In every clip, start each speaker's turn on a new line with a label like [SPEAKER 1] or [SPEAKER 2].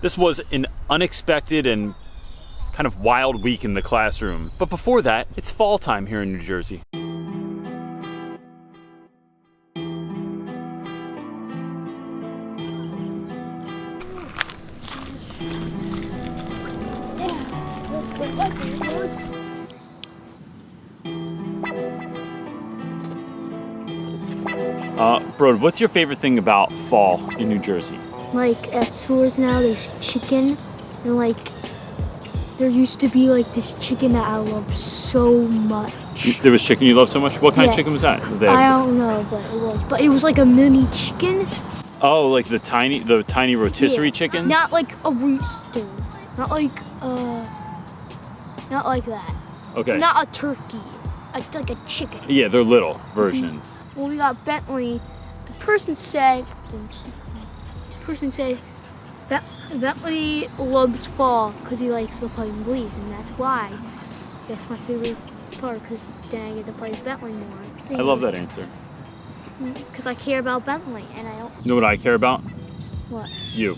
[SPEAKER 1] This was an unexpected and kind of wild week in the classroom. But before that, it's fall time here in New Jersey. Brod, what's your favorite thing about fall in New Jersey?
[SPEAKER 2] Like at stores now, there's chicken, and like there used to be like this chicken that I love so much.
[SPEAKER 1] There was chicken you love so much? What kind of
[SPEAKER 2] Yes.
[SPEAKER 1] chicken was that?
[SPEAKER 2] I don't know, but it was like a mini chicken.
[SPEAKER 1] Oh, like the tiny rotisserie
[SPEAKER 2] Yeah.
[SPEAKER 1] chicken?
[SPEAKER 2] Not like a rooster. Not like that.
[SPEAKER 1] Okay.
[SPEAKER 2] Not a turkey. Like a chicken.
[SPEAKER 1] Yeah, they're little versions.
[SPEAKER 2] When we got Bentley, the person said Bentley loves fall because he likes to play Glees, and that's why. That's my favorite part, because then I get to play Bentley more.
[SPEAKER 1] I love that answer.
[SPEAKER 2] Because I care about Bentley, and I don't.
[SPEAKER 1] You know what I care about?
[SPEAKER 2] What?
[SPEAKER 1] You.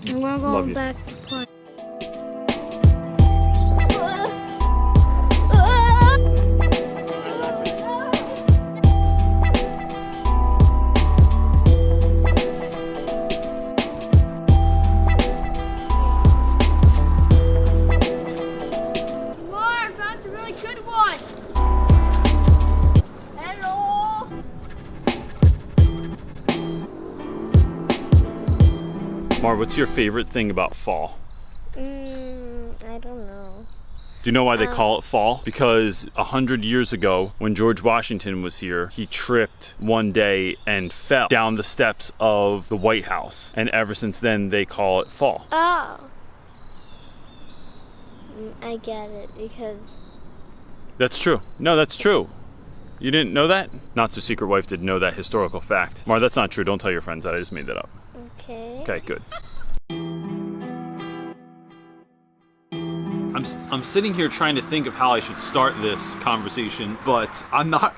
[SPEAKER 2] And we're
[SPEAKER 1] Love
[SPEAKER 2] going
[SPEAKER 1] you.
[SPEAKER 2] back to play.
[SPEAKER 1] Mar, what's your favorite thing about fall?
[SPEAKER 2] I don't know.
[SPEAKER 1] Do you know why they call it fall? Because 100 years ago, when George Washington was here, he tripped one day and fell down the steps of the White House. And ever since then, they call it fall.
[SPEAKER 2] Oh. I get it, because...
[SPEAKER 1] That's true. No, that's true. You didn't know that? Not So Secret Wife didn't know that historical fact. Mar, that's not true. Don't tell your friends that. I just made that up.
[SPEAKER 2] Okay.
[SPEAKER 1] Okay, good. I'm sitting here trying to think of how I should start this conversation, but I'm not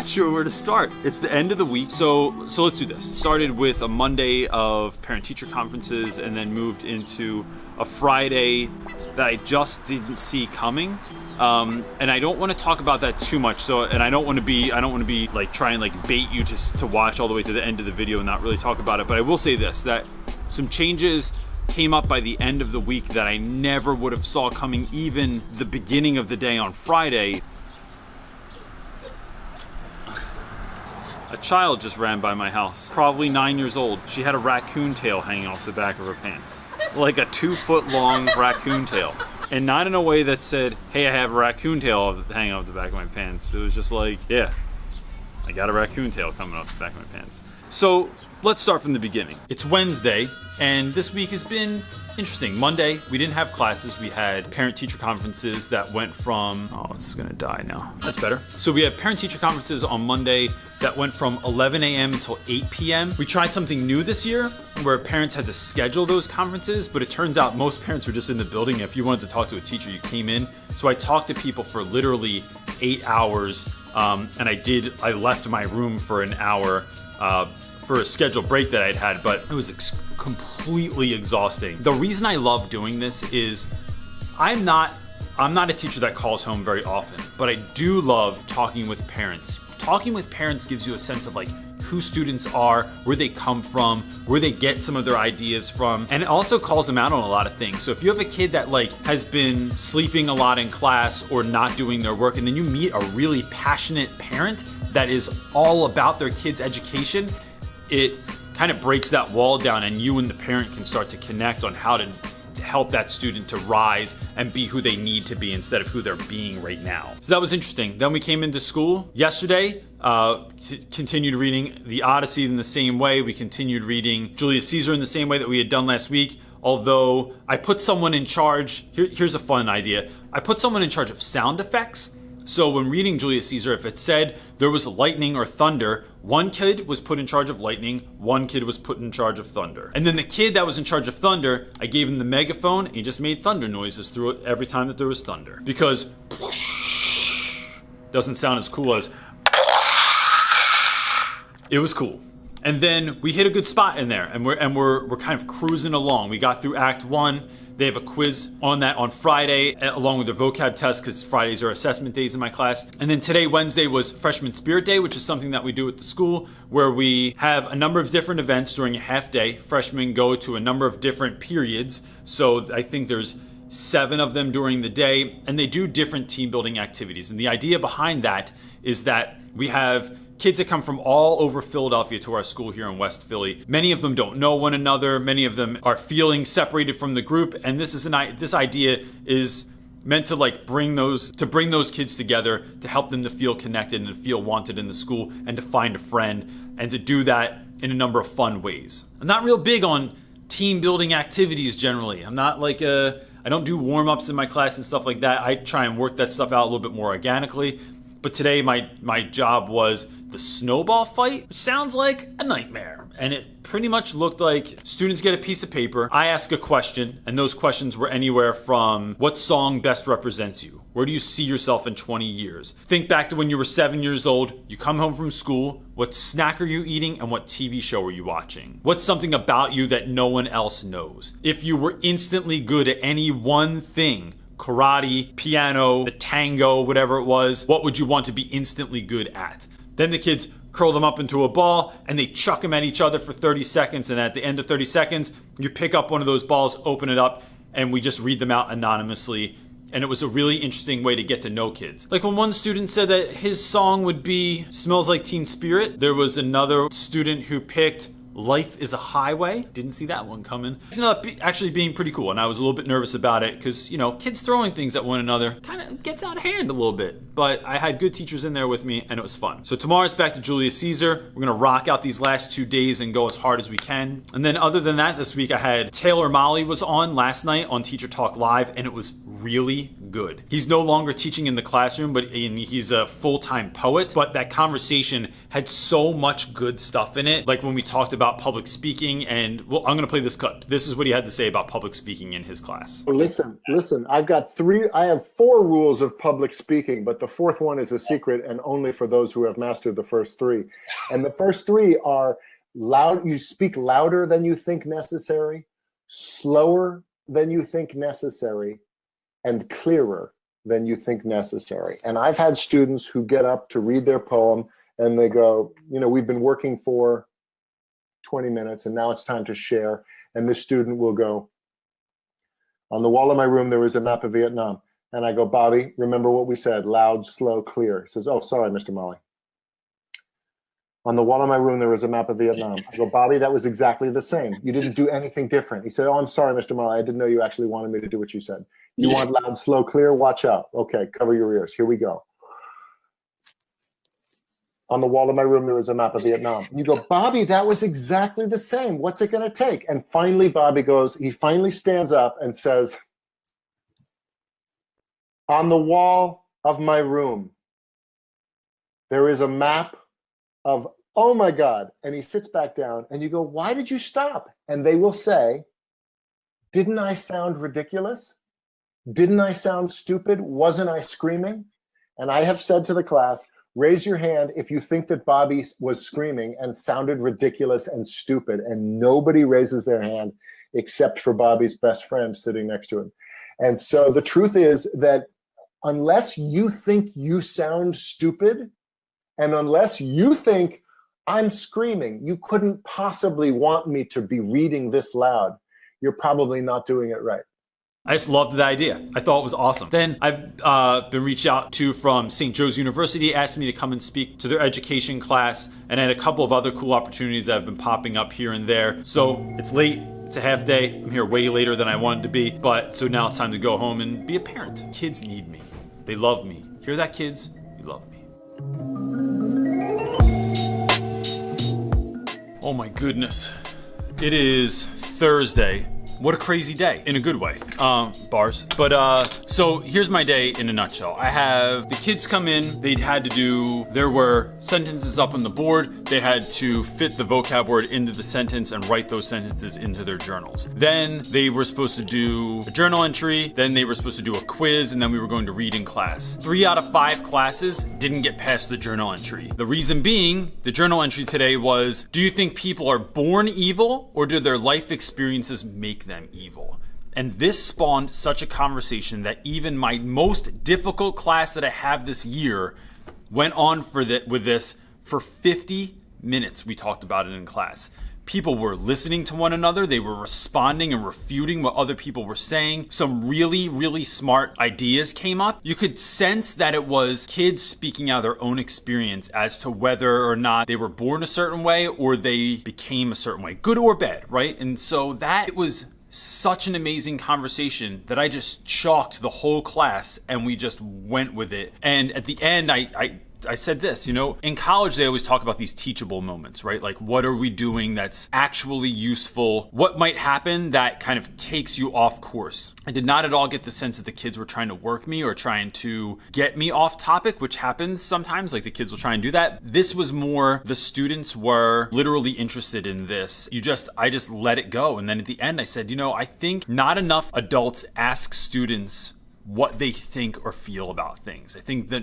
[SPEAKER 1] sure where to start. It's the end of the week, so let's do this. It started with a Monday of parent-teacher conferences, and then moved into a Friday that I just didn't see coming. And I don't want to talk about that too much. And I don't want to be like try and like bait you to watch all the way to the end of the video and not really talk about it. But I will say this, that some changes came up by the end of the week that I never would have saw coming, even the beginning of the day on Friday. A child just ran by my house, probably 9 years old. She had a raccoon tail hanging off the back of her pants. Like a 2-foot long raccoon tail. And not in a way that said, hey, I have a raccoon tail hanging off the back of my pants. It was just like, yeah, I got a raccoon tail coming off the back of my pants. So let's start from the beginning. It's Wednesday, and this week has been interesting. Monday, we didn't have classes. We had parent-teacher conferences that went from, oh, it's gonna die now. That's better. So we had parent-teacher conferences on Monday that went from 11 a.m. until 8 p.m. We tried something new this year where parents had to schedule those conferences, but it turns out most parents were just in the building. If you wanted to talk to a teacher, you came in. So I talked to people for literally 8 hours, and I left my room for an hour for a scheduled break that I'd had, but it was completely exhausting. The reason I love doing this is I'm not a teacher that calls home very often, but I do love talking with parents. Talking with parents gives you a sense of like who students are, where they come from, where they get some of their ideas from, and it also calls them out on a lot of things. So if you have a kid that like has been sleeping a lot in class or not doing their work, and then you meet a really passionate parent that is all about their kid's education, it kind of breaks that wall down, and you and the parent can start to connect on how to help that student to rise and be who they need to be instead of who they're being right now. So that was interesting. Then we came into school yesterday, continued reading The Odyssey in the same way. We continued reading Julius Caesar in the same way that we had done last week. Although I put someone in charge, here's a fun idea. I put someone in charge of sound effects. So when reading Julius Caesar, if it said there was lightning or thunder, one kid was put in charge of lightning, one kid was put in charge of thunder. And then the kid that was in charge of thunder, I gave him the megaphone, and he just made thunder noises through it every time that there was thunder. Because doesn't sound as cool as it was cool. And then we hit a good spot in there, and we're kind of cruising along. We got through Act 1. They have a quiz on that on Friday, along with their vocab test, because Fridays are assessment days in my class. And then today, Wednesday, was Freshman Spirit Day, which is something that we do at the school, where we have a number of different events during a half day. Freshmen go to a number of different periods. So I think there's 7 of them during the day, and they do different team building activities. And the idea behind that is that we have kids that come from all over Philadelphia to our school here in West Philly. Many of them don't know one another. Many of them are feeling separated from the group. And this idea is meant to bring those kids together, to help them to feel connected and to feel wanted in the school, and to find a friend, and to do that in a number of fun ways. I'm not real big on team building activities generally. I'm not I don't do warm-ups in my class and stuff like that. I try and work that stuff out a little bit more organically. But today my job was the snowball fight, which sounds like a nightmare. And it pretty much looked like students get a piece of paper, I ask a question, and those questions were anywhere from, what song best represents you? Where do you see yourself in 20 years? Think back to when you were 7 years old, you come home from school, what snack are you eating and what TV show are you watching? What's something about you that no one else knows? If you were instantly good at any one thing, karate, piano, the tango, whatever it was, what would you want to be instantly good at? Then the kids curl them up into a ball and they chuck them at each other for 30 seconds. And at the end of 30 seconds, you pick up one of those balls, open it up, and we just read them out anonymously. And it was a really interesting way to get to know kids. Like when one student said that his song would be Smells Like Teen Spirit, there was another student who picked Life is a Highway. Didn't see that one coming. It ended up actually being pretty cool, and I was a little bit nervous about it because, kids throwing things at one another kind of gets out of hand a little bit. But I had good teachers in there with me, and it was fun. So tomorrow it's back to Julius Caesar. We're going to rock out these last 2 days and go as hard as we can. And then other than that, this week I had Taylor Molly was on last night on Teacher Talk Live, and it was really good. He's no longer teaching in the classroom, but he's a full-time poet. But that conversation had so much good stuff in it. Like when we talked about public speaking, and I'm going to play this clip. This is what he had to say about public speaking in his class.
[SPEAKER 3] Listen, I have 4 rules of public speaking, but the 4th one is a secret and only for those who have mastered the first 3. And the first 3 are loud. You speak louder than you think necessary, slower than you think necessary, and clearer than you think necessary. And I've had students who get up to read their poem and they go, we've been working for 20 minutes and now it's time to share. And this student will go, on the wall of my room, there is a map of Vietnam. And I go, Bobby, remember what we said, loud, slow, clear. He says, oh, sorry, Mr. Molly. On the wall of my room, there was a map of Vietnam. I go, Bobby, that was exactly the same. You didn't do anything different. He said, oh, I'm sorry, Mr. Molly. I didn't know you actually wanted me to do what you said. You want loud, slow, clear? Watch out. Okay, cover your ears. Here we go. On the wall of my room, there was a map of Vietnam. You go, Bobby, that was exactly the same. What's it going to take? And finally, Bobby he finally stands up and says, on the wall of my room, there is a map of, oh my God. And he sits back down and you go, why did you stop? And they will say, didn't I sound ridiculous? Didn't I sound stupid? Wasn't I screaming? And I have said to the class, raise your hand if you think that Bobby was screaming and sounded ridiculous and stupid. And nobody raises their hand except for Bobby's best friend sitting next to him. And so the truth is that unless you think you sound stupid, and unless you think I'm screaming, you couldn't possibly want me to be reading this loud, you're probably not doing it right.
[SPEAKER 1] I just loved the idea. I thought it was awesome. Then I've been reached out to from St. Joe's University, asked me to come and speak to their education class, and I had a couple of other cool opportunities that have been popping up here and there. So it's late, it's a half day. I'm here way later than I wanted to be, but so now it's time to go home and be a parent. Kids need me. They love me. Hear that, kids? You love me. Oh my goodness. It is Thursday, What a crazy day, in a good way. Bars. But so here's my day in a nutshell. I have the kids come in, there were sentences up on the board. They had to fit the vocab word into the sentence and write those sentences into their journals. Then they were supposed to do a journal entry, then they were supposed to do a quiz, and then we were going to read in class. 3 out of 5 classes didn't get past the journal entry. The reason being, the journal entry today was, do you think people are born evil or do their life experiences make them evil? And this spawned such a conversation that even my most difficult class that I have this year went on with this for 50 minutes. We talked about it in class. People were listening to one another. They were responding and refuting what other people were saying. Some really, really smart ideas came up. You could sense that it was kids speaking out of their own experience as to whether or not they were born a certain way or they became a certain way, good or bad, right? And so that was such an amazing conversation that I just chalked the whole class and we just went with it. And at the end, I said this, in college, they always talk about these teachable moments, right? Like, what are we doing that's actually useful? What might happen that kind of takes you off course? I did not at all get the sense that the kids were trying to work me or trying to get me off topic, which happens sometimes, like the kids will try and do that. This was more, the students were literally interested in this. I just let it go. And then at the end, I said, I think not enough adults ask students what they think or feel about things. I think the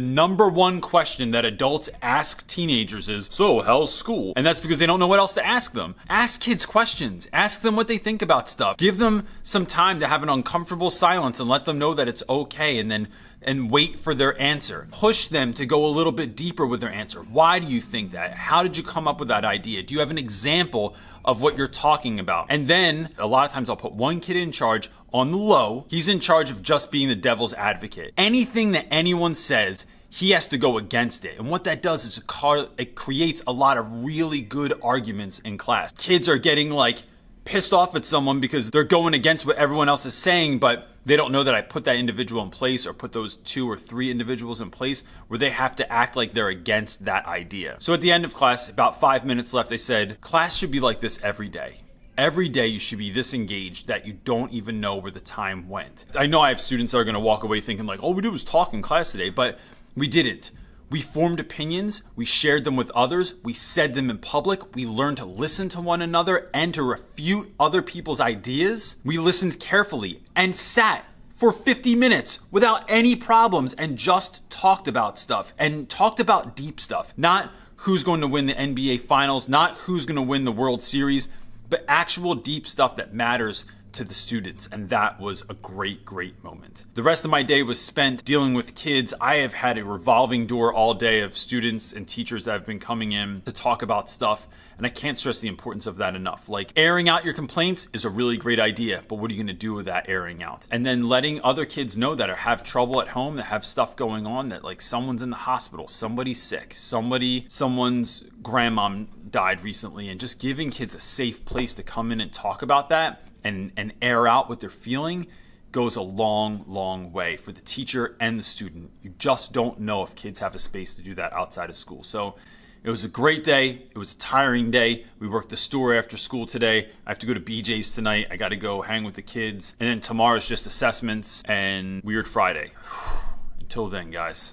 [SPEAKER 1] number one question that adults ask teenagers is, so how's school? And that's because they don't know what else to ask them. Ask kids questions. Ask them what they think about stuff. Give them some time to have an uncomfortable silence and let them know that it's okay, and wait for their answer. Push them to go a little bit deeper with their answer. Why do you think that? How did you come up with that idea? Do you have an example of what you're talking about? And then a lot of times I'll put one kid in charge on the low. He's in charge of just being the devil's advocate. Anything that anyone says, he has to go against it. And what that does is it creates a lot of really good arguments in class. Kids are getting pissed off at someone because they're going against what everyone else is saying, but they don't know that I put that individual in place or put those 2 or 3 individuals in place where they have to act like they're against that idea. So at the end of class, about 5 minutes left, I said, class should be like this every day. Every day you should be this engaged that you don't even know where the time went. I know I have students that are going to walk away thinking all we did was talk in class today, but we didn't. We formed opinions, we shared them with others, we said them in public, we learned to listen to one another and to refute other people's ideas. We listened carefully and sat for 50 minutes without any problems and just talked about stuff and talked about deep stuff. Not who's going to win the NBA Finals, not who's going to win the World Series, but actual deep stuff that matters to the students. And that was a great, great moment. The rest of my day was spent dealing with kids. I have had a revolving door all day of students and teachers that have been coming in to talk about stuff. And I can't stress the importance of that enough. Airing out your complaints is a really great idea, but what are you going to do with that airing out? And then letting other kids know that have trouble at home, that have stuff going on, that someone's in the hospital, somebody's sick, someone's grandma died recently, and just giving kids a safe place to come in and talk about that and air out what they're feeling goes a long, long way for the teacher and the student. You just don't know if kids have a space to do that outside of school. So it was a great day. It was a tiring day. We worked the store after school today. I have to go to BJ's tonight. I got to go hang with the kids. And then tomorrow's just assessments and Weird Friday. Until then, guys.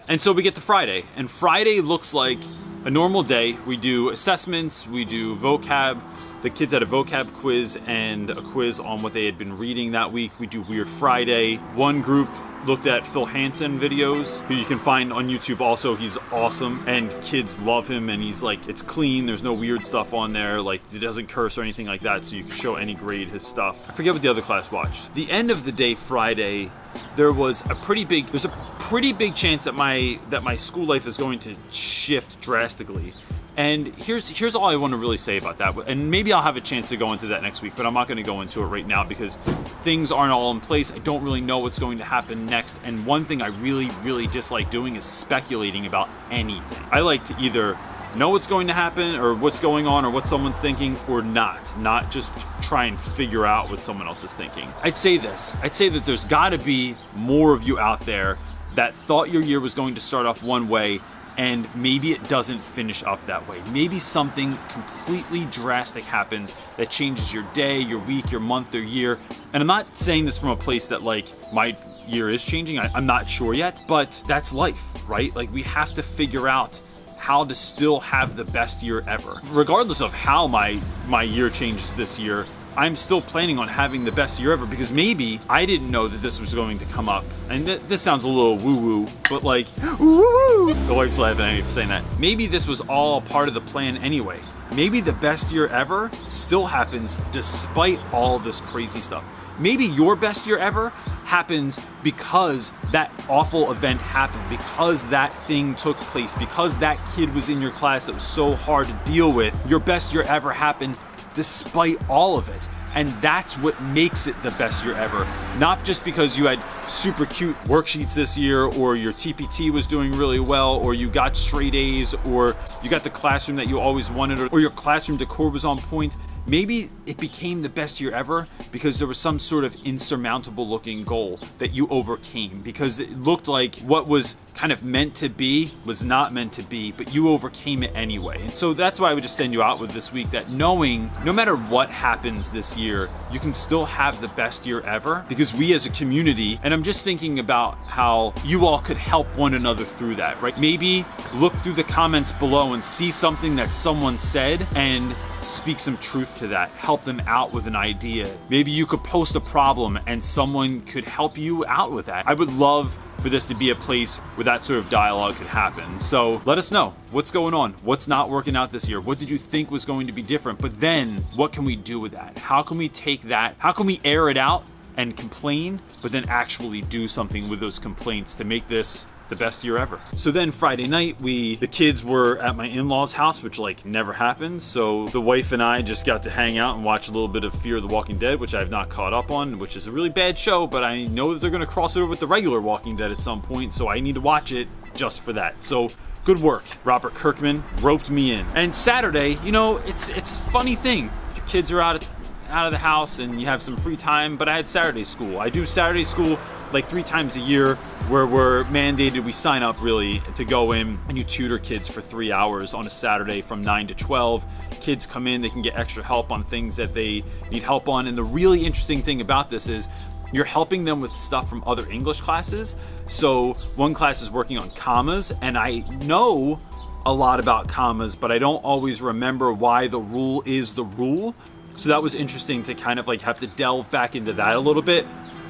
[SPEAKER 1] And so we get to Friday, and Friday looks like a normal day. We do assessments, we do vocab. The kids had a vocab quiz and a quiz on what they had been reading that week. We do Weird Friday. One group looked at Phil Hansen videos, who you can find on YouTube also. He's awesome, and kids love him, and he's it's clean. There's no weird stuff on there. He doesn't curse or anything like that, so you can show any grade his stuff. I forget what the other class watched. The end of the day, Friday, there was a pretty big chance that my school life is going to shift drastically. And here's all I want to really say about that. And maybe I'll have a chance to go into that next week, but I'm not going to go into it right now because things aren't all in place. I don't really know what's going to happen next. And one thing I really, really dislike doing is speculating about anything. I like to either know what's going to happen or what's going on or what someone's thinking or not just try and figure out what someone else is thinking. I'd say that there's got to be more of you out there that thought your year was going to start off one way and maybe it doesn't finish up that way. Maybe something completely drastic happens that changes your day, your week, your month, or year. And I'm not saying this from a place that like my year is changing. I'm not sure yet, but that's life, right? Like we have to figure out how to still have the best year ever. Regardless of how my year changes this year, I'm still planning on having the best year ever, because maybe I didn't know that this was going to come up. And this sounds a little woo-woo, but like, woo-woo! The wife's laughing at me for saying that. Maybe this was all part of the plan anyway. Maybe the best year ever still happens despite all this crazy stuff. Maybe your best year ever happens because that awful event happened, because that thing took place, because that kid was in your class that was so hard to deal with. Your best year ever happened despite all of it. And that's what makes it the best year ever. Not just because you had super cute worksheets this year, or your TPT was doing really well, or you got straight A's, or you got the classroom that you always wanted, or your classroom decor was on point. Maybe it became the best year ever because there was some sort of insurmountable looking goal that you overcame, because it looked like what was kind of meant to be was not meant to be, but you overcame it anyway. And so that's why I would just send you out with this week, that knowing no matter what happens this year, you can still have the best year ever, because we as a community, and I'm just thinking about how you all could help one another through that, right? Maybe look through the comments below and see something that someone said and speak some truth to that, help them out with an idea. Maybe you could post a problem and someone could help you out with that. I would love for this to be a place where that sort of dialogue could happen. So let us know what's going on, what's not working out this year, what did you think was going to be different, but then what can we do with that? How can we take that, how can we air it out and complain, but then actually do something with those complaints to make this the best year ever. So then Friday night, the kids were at my in-laws' house, which like never happens. So the wife and I just got to hang out and watch a little bit of Fear the Walking Dead, which I have not caught up on, which is a really bad show, but I know that they're gonna cross it over with the regular Walking Dead at some point, so I need to watch it just for that. So good work. Robert Kirkman roped me in. And Saturday, you know, it's a funny thing. Your kids are out of the house and you have some free time, but I had Saturday school. I do Saturday school like 3 times a year, where we're mandated, we sign up really to go in and you tutor kids for 3 hours on a Saturday from 9 to 12. Kids come in, they can get extra help on things that they need help on. And the really interesting thing about this is you're helping them with stuff from other English classes. So one class is working on commas, and I know a lot about commas, but I don't always remember why the rule is the rule. So that was interesting to kind of like have to delve back into that a little bit.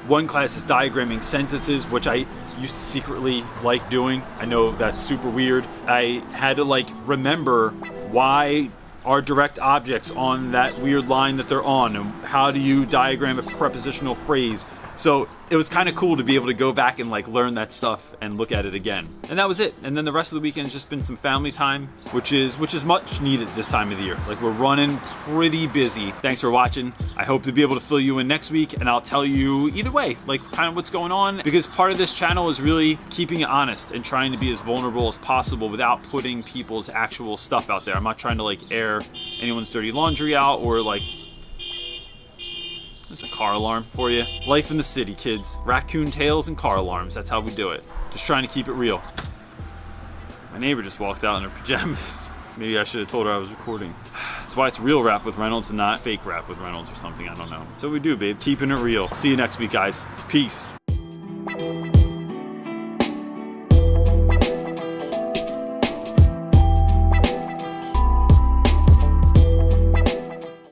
[SPEAKER 1] One class is diagramming sentences, which I used to secretly like doing. I know that's super weird. I had to like remember why are direct objects on that weird line that they're on, and how do you diagram a prepositional phrase. So it was kind of cool to be able to go back and like learn that stuff and look at it again. And that was it. And then the rest of the weekend has just been some family time, which is much needed this time of the year. Like we're running pretty busy. Thanks for watching. I hope to be able to fill you in next week, and I'll tell you either way, like kind of what's going on, because part of this channel is really keeping it honest and trying to be as vulnerable as possible without putting people's actual stuff out there. I'm not trying to like air anyone's dirty laundry out, or like, there's a car alarm for you. Life in the city, kids. Raccoon tails and car alarms. That's how we do it. Just trying to keep it real. My neighbor just walked out in her pajamas. Maybe I should have told her I was recording. That's why it's real Rap with Reynolds and not fake Rap with Reynolds or something. I don't know. That's what we do, babe. Keeping it real. See you next week, guys. Peace.